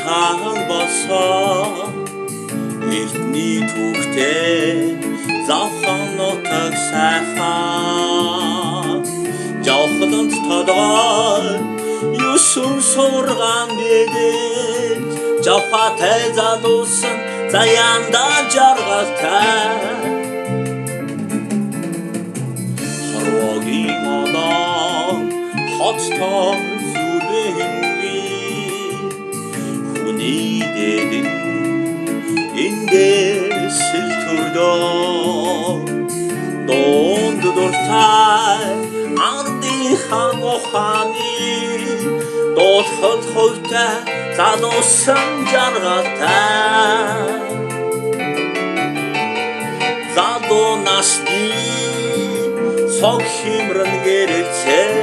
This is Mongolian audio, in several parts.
сайхан болсон эрдний түүхтэй завхан нутаг сайхан жавхланд тодор юуsun сурган бидэж жавхатай залуусан заяанда жаргалтай хорвогийн одон хоттой Хүнийдэн эндээс сэлтүрдөө Донд дуртай ардынхаа гоханы Доотход хойтой залуусан жаргалтай Залуу насны цог химрэн гэрэлцээ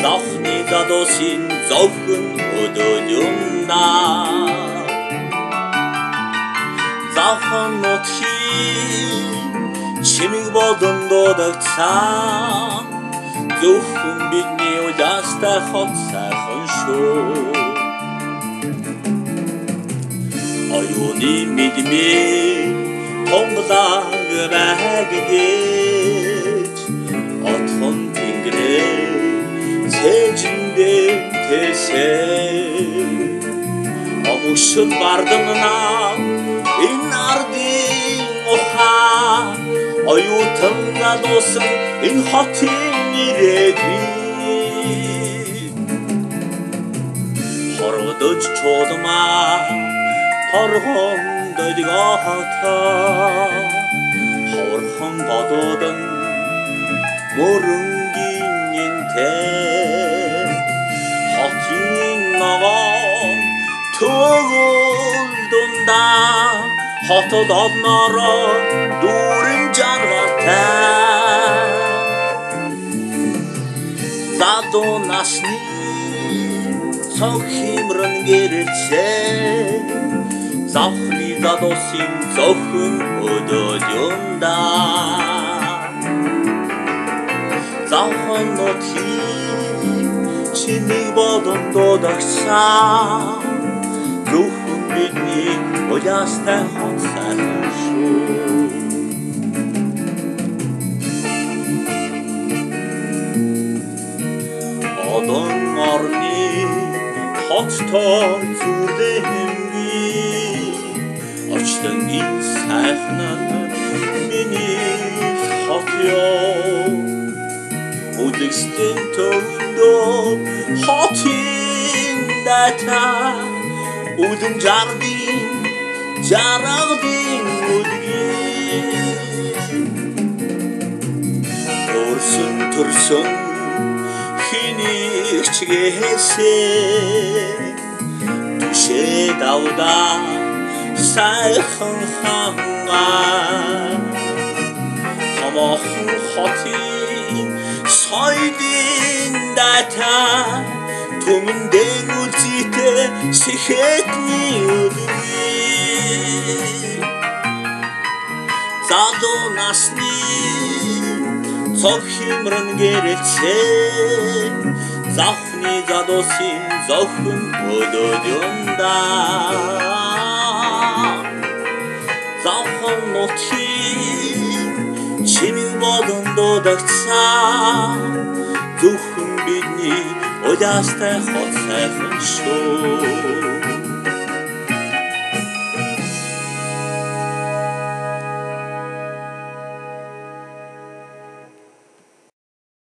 Завхны залуусын зөвхөн өдөөлөндө Завхан нутгийн чимэг болон дуудагцсан Зөвхөн бидний уяастай хот сайхан шүү Оюуны мэдмээ тонглаг байгэж Отхон тэнгэрээ Тэжиндээ тэсээ Амушд бардамна энэ ардын ухаа Оюутан залуусан энэ хотын ирээдүй Хорводож чуулмаа торгон дөдгөөтөө Ховорхон бодоодан мөрөнгөний нэнтэй Хотын ногоон төгөл дундаа Хотод олноороо дүүрэн жаргалтай Залуу насны цог химрэн гэрэлцээ Завхны залуусын зөвхөн өдөөлөндө Завхан нутгийн чимэг болон дуудагцсан Зөвхөн бидний уяастай хот сайхан шүү Одон орны хоттой зүрдэмгийн Очтон энэ сайхан миний хот ёо Үдэгстэн төвөндөө хотын дата Үдэн жардын жаргадын үдгийн Төрсөн хэнийг чигээсээ Түшээ давда сайхан хангаа Хамаахан хотын соёлын дата Түмэндэн үлзийтэй сэхэтний үдгийн Залуу насны цог химрэн гэрэлцээ Завхны залуусын зөвхөн өдөөлөндө Завхан нутгийн чимэг болон дуудагцсан Зөвхөн бидний уяастай хот сайхан шүү